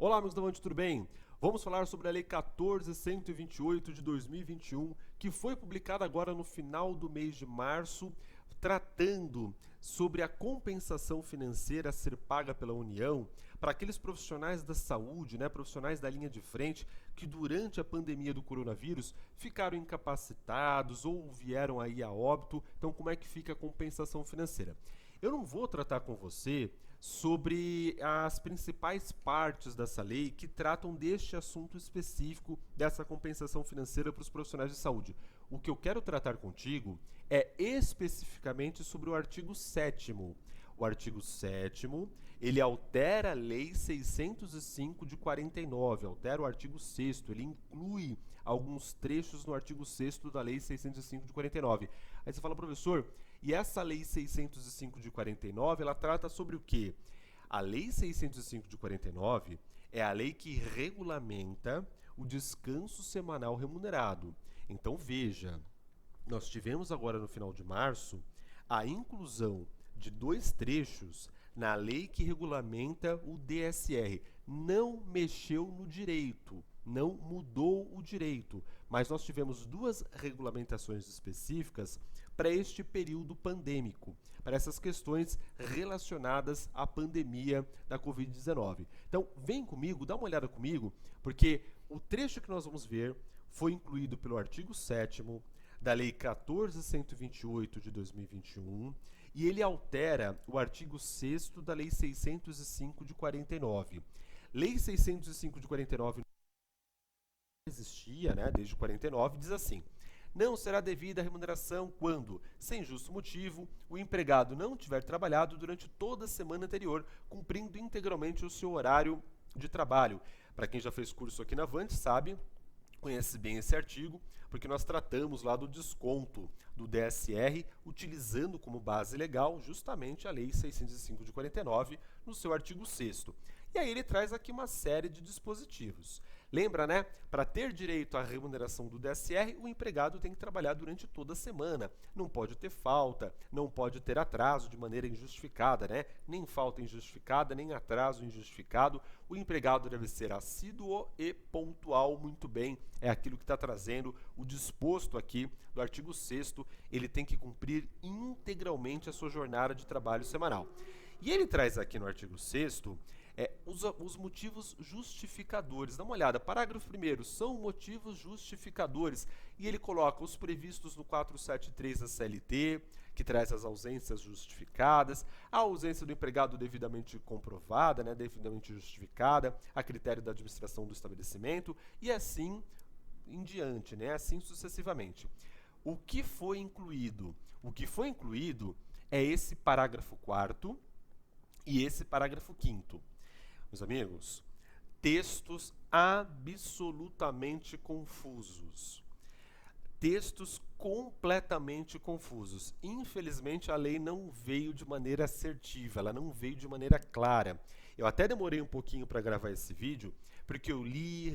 Olá, amigos da Band, tudo bem? Vamos falar sobre a Lei 14.128 de 2021, que foi publicada agora no final do mês de março, tratando sobre a compensação financeira a ser paga pela União para aqueles profissionais da saúde, profissionais da linha de frente, que durante a pandemia do coronavírus ficaram incapacitados ou vieram aí a óbito. Então, como é que fica a compensação financeira? Eu não vou tratar com você sobre as principais partes dessa lei que tratam deste assunto específico dessa compensação financeira para os profissionais de saúde. O que eu quero tratar contigo é especificamente sobre o artigo 7º. O artigo 7º, ele altera a Lei 605 de 49, altera o artigo 6º, ele inclui alguns trechos no artigo 6º da Lei 605 de 49. Aí você fala, professor, e essa Lei 605 de 49, ela trata sobre o quê? A Lei 605 de 49 é a lei que regulamenta o descanso semanal remunerado. Então veja, nós tivemos agora no final de março a inclusão de dois trechos na lei que regulamenta o DSR. Não mexeu no direito, não mudou o direito, mas nós tivemos duas regulamentações específicas para este período pandêmico, para essas questões relacionadas à pandemia da Covid-19. Então, vem comigo, dá uma olhada comigo, porque o trecho que nós vamos ver foi incluído pelo artigo 7º da Lei 14.128 de 2021 e ele altera o artigo 6º da Lei 605 de 49. Lei 605 de 49 existia, desde 49, diz assim: não será devida a remuneração quando, sem justo motivo, o empregado não tiver trabalhado durante toda a semana anterior, cumprindo integralmente o seu horário de trabalho. Para quem já fez curso aqui na Avante, sabe, conhece bem esse artigo, porque nós tratamos lá do desconto do DSR, utilizando como base legal justamente a Lei 605 de 49, no seu artigo 6º. E aí ele traz aqui uma série de dispositivos. Lembra, Para ter direito à remuneração do DSR, o empregado tem que trabalhar durante toda a semana. Não pode ter falta, não pode ter atraso de maneira injustificada, Nem falta injustificada, nem atraso injustificado. O empregado deve ser assíduo e pontual, muito bem. É aquilo que está trazendo o disposto aqui do artigo 6º. Ele tem que cumprir integralmente a sua jornada de trabalho semanal. E ele traz aqui no artigo 6º os motivos justificadores. Dá uma olhada, parágrafo 1º, são motivos justificadores. E ele coloca os previstos no 473 da CLT, que traz as ausências justificadas, a ausência do empregado devidamente comprovada, devidamente justificada, a critério da administração do estabelecimento, e assim em diante, assim sucessivamente. O que foi incluído? O que foi incluído é esse parágrafo 4º e esse parágrafo 5º. Meus amigos, textos absolutamente confusos. Textos completamente confusos. Infelizmente, a lei não veio de maneira assertiva, ela não veio de maneira clara. Eu até demorei um pouquinho para gravar esse vídeo, porque eu li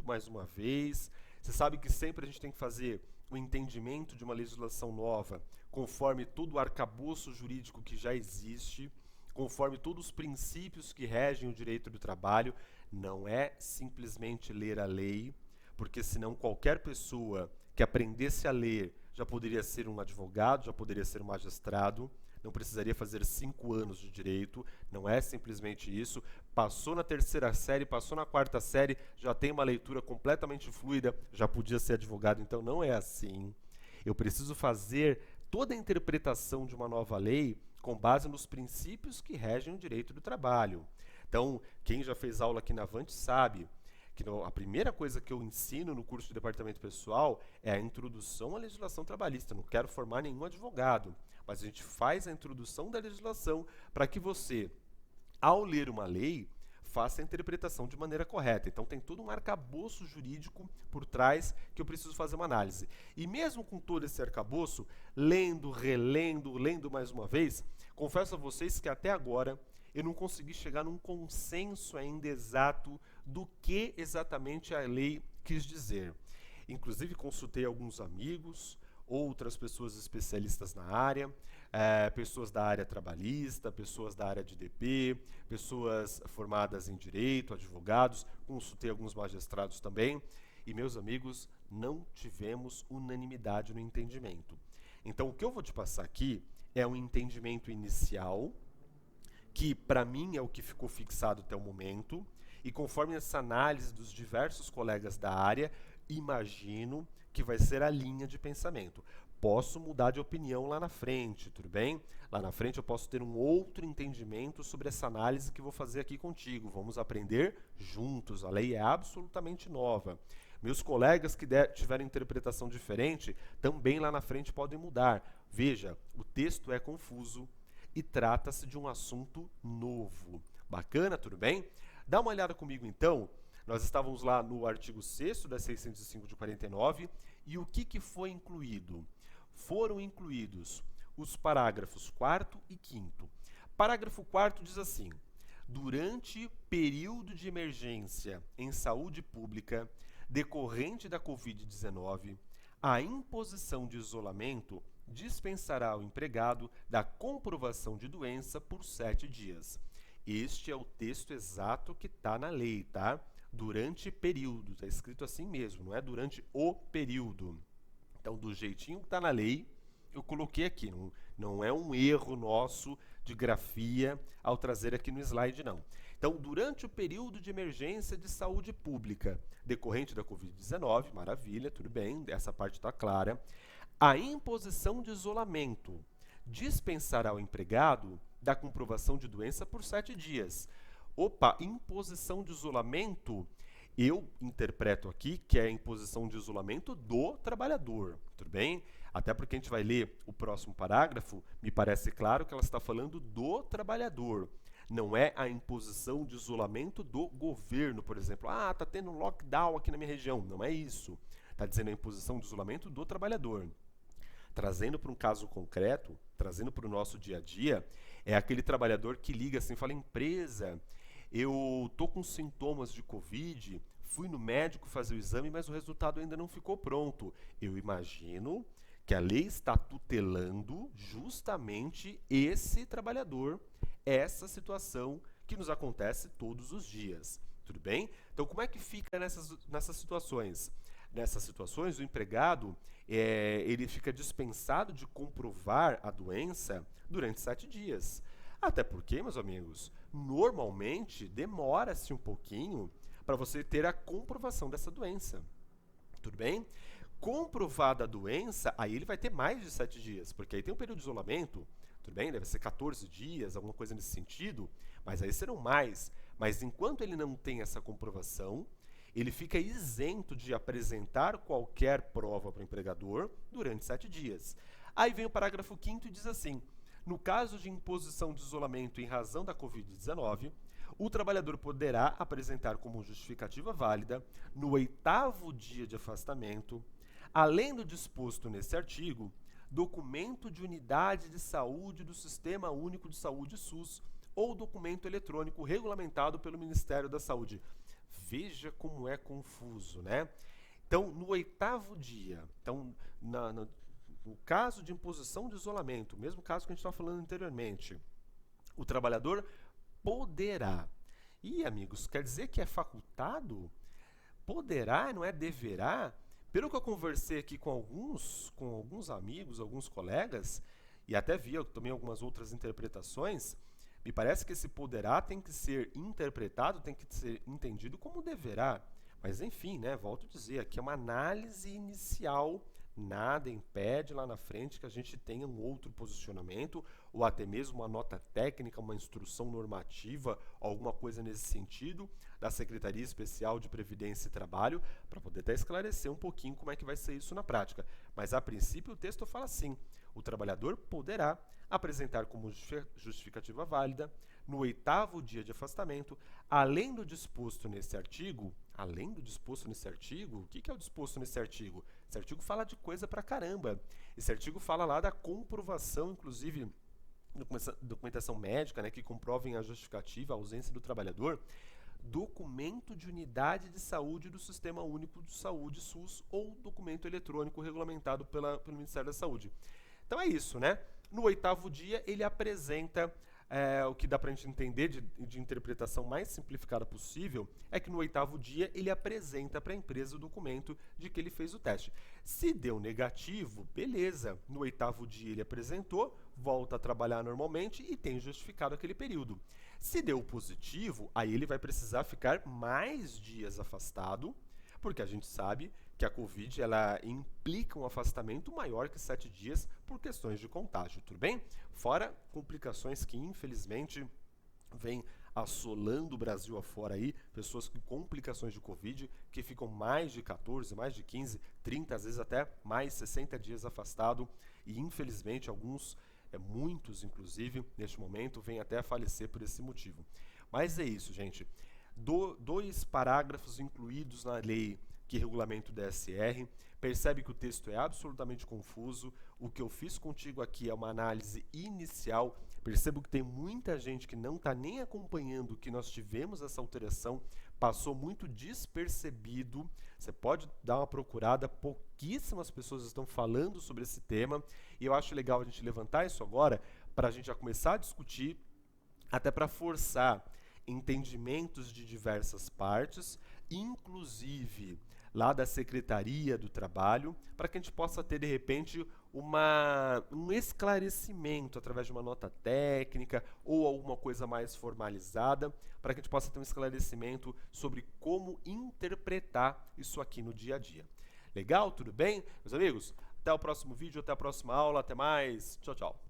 mais uma vez. Você sabe que sempre a gente tem que fazer o entendimento de uma legislação nova, conforme todo o arcabouço jurídico que já existe, conforme todos os princípios que regem o direito do trabalho. Não é simplesmente ler a lei, porque senão qualquer pessoa que aprendesse a ler já poderia ser um advogado, já poderia ser um magistrado, não precisaria fazer 5 anos de direito. Não é simplesmente isso. Passou na 3ª série, passou na 4ª série, já tem uma leitura completamente fluida, já podia ser advogado. Então não é assim. Eu preciso fazer toda a interpretação de uma nova lei com base nos princípios que regem o direito do trabalho. Então, quem já fez aula aqui na Avante sabe que a primeira coisa que eu ensino no curso de departamento pessoal é a introdução à legislação trabalhista. Eu não quero formar nenhum advogado, mas a gente faz a introdução da legislação para que você, ao ler uma lei, faça a interpretação de maneira correta. Então tem todo um arcabouço jurídico por trás que eu preciso fazer uma análise. E mesmo com todo esse arcabouço, lendo, relendo, lendo mais uma vez, confesso a vocês que até agora eu não consegui chegar num consenso ainda exato do que exatamente a lei quis dizer. Inclusive consultei alguns amigos, outras pessoas especialistas na área, pessoas da área trabalhista, pessoas da área de DP, pessoas formadas em direito, advogados, consultei alguns magistrados também, e meus amigos, não tivemos unanimidade no entendimento. Então, o que eu vou te passar aqui é um entendimento inicial, que para mim é o que ficou fixado até o momento, e conforme essa análise dos diversos colegas da área, imagino que vai ser a linha de pensamento. Posso mudar de opinião lá na frente, tudo bem? Lá na frente eu posso ter um outro entendimento sobre essa análise que vou fazer aqui contigo. Vamos aprender juntos, a lei é absolutamente nova. Meus colegas que tiverem interpretação diferente, também lá na frente podem mudar. Veja, o texto é confuso e trata-se de um assunto novo. Bacana, tudo bem? Dá uma olhada comigo então. Nós estávamos lá no artigo 6º da 605 de 49 e o que foi incluído? Foram incluídos os parágrafos 4º e 5º. Parágrafo 4º diz assim: durante período de emergência em saúde pública decorrente da Covid-19, a imposição de isolamento dispensará ao empregado da comprovação de doença por 7 dias. Este é o texto exato que está na lei, tá? Durante período, está escrito assim mesmo, não é durante o período. Então, do jeitinho que está na lei, eu coloquei aqui, não é um erro nosso de grafia ao trazer aqui no slide, não. Então, durante o período de emergência de saúde pública decorrente da Covid-19, maravilha, tudo bem, essa parte está clara, a imposição de isolamento dispensará ao empregado da comprovação de doença por 7 dias. Opa, imposição de isolamento, eu interpreto aqui que é a imposição de isolamento do trabalhador, tudo bem? Até porque a gente vai ler o próximo parágrafo, me parece claro que ela está falando do trabalhador. Não é a imposição de isolamento do governo, por exemplo. Ah, está tendo um lockdown aqui na minha região. Não é isso. Está dizendo a imposição de isolamento do trabalhador. Trazendo para um caso concreto, trazendo para o nosso dia a dia, é aquele trabalhador que liga assim e fala: empresa, eu estou com sintomas de Covid, fui no médico fazer o exame, mas o resultado ainda não ficou pronto. Eu imagino que a lei está tutelando justamente esse trabalhador, essa situação que nos acontece todos os dias. Tudo bem? Então, como é que fica nessas situações? Nessas situações, o empregado ele fica dispensado de comprovar a doença durante 7 dias. Até porque, meus amigos, normalmente demora-se um pouquinho para você ter a comprovação dessa doença. Tudo bem? Comprovada a doença, aí ele vai ter mais de 7 dias, porque aí tem um período de isolamento, tudo bem? Deve ser 14 dias, alguma coisa nesse sentido, mas aí serão mais. Mas enquanto ele não tem essa comprovação, ele fica isento de apresentar qualquer prova para o empregador durante 7 dias. Aí vem o parágrafo 5º e diz assim: no caso de imposição de isolamento em razão da Covid-19, o trabalhador poderá apresentar como justificativa válida, no 8º dia de afastamento, além do disposto nesse artigo, documento de unidade de saúde do Sistema Único de Saúde SUS ou documento eletrônico regulamentado pelo Ministério da Saúde. Veja como é confuso, né? Então, no 8º dia, então, no caso de imposição de isolamento, o mesmo caso que a gente estava falando anteriormente, o trabalhador poderá. E, amigos, quer dizer que é facultado? Poderá, não é deverá? Pelo que eu conversei aqui com alguns amigos, alguns colegas, e até vi também algumas outras interpretações, me parece que esse poderá tem que ser interpretado, tem que ser entendido como deverá. Mas, enfim, né, volto a dizer, aqui é uma análise inicial, nada impede lá na frente que a gente tenha um outro posicionamento, ou até mesmo uma nota técnica, uma instrução normativa, alguma coisa nesse sentido, da Secretaria Especial de Previdência e Trabalho, para poder até esclarecer um pouquinho como é que vai ser isso na prática. Mas, a princípio, o texto fala assim: o trabalhador poderá apresentar como justificativa válida, no 8º dia de afastamento, além do disposto nesse artigo. Além do disposto nesse artigo? O que é o disposto nesse artigo? Esse artigo fala de coisa pra caramba. Esse artigo fala lá da comprovação, inclusive, documentação médica, né, que comprovem a justificativa, a ausência do trabalhador. documento de unidade de saúde do Sistema Único de Saúde, SUS, ou documento eletrônico regulamentado pelo Ministério da Saúde. Então é isso, né? No 8º dia, ele apresenta o que dá para a gente entender de interpretação mais simplificada possível, é que no 8º dia ele apresenta para a empresa o documento de que ele fez o teste. Se deu negativo, beleza, no 8º dia ele apresentou, volta a trabalhar normalmente e tem justificado aquele período. Se deu positivo, aí ele vai precisar ficar mais dias afastado, porque a gente sabe que a Covid ela implica um afastamento maior que 7 dias por questões de contágio, tudo bem? Fora complicações que, infelizmente, vêm assolando o Brasil afora aí, pessoas com complicações de Covid que ficam mais de 14, mais de 15, 30, às vezes até mais 60 dias afastado e, infelizmente, muitos, inclusive, neste momento, vêm até a falecer por esse motivo. Mas é isso, gente. 2 parágrafos incluídos na lei que regulamenta o DSR, percebe que o texto é absolutamente confuso, o que eu fiz contigo aqui é uma análise inicial, percebo que tem muita gente que não está nem acompanhando que nós tivemos essa alteração, passou muito despercebido, você pode dar uma procurada, pouquíssimas pessoas estão falando sobre esse tema, e eu acho legal a gente levantar isso agora, para a gente já começar a discutir, até para forçar entendimentos de diversas partes, inclusive lá da Secretaria do Trabalho, para que a gente possa ter, de repente, um esclarecimento através de uma nota técnica ou alguma coisa mais formalizada, para que a gente possa ter um esclarecimento sobre como interpretar isso aqui no dia a dia. Legal? Tudo bem? Meus amigos, até o próximo vídeo, até a próxima aula, até mais. Tchau, tchau.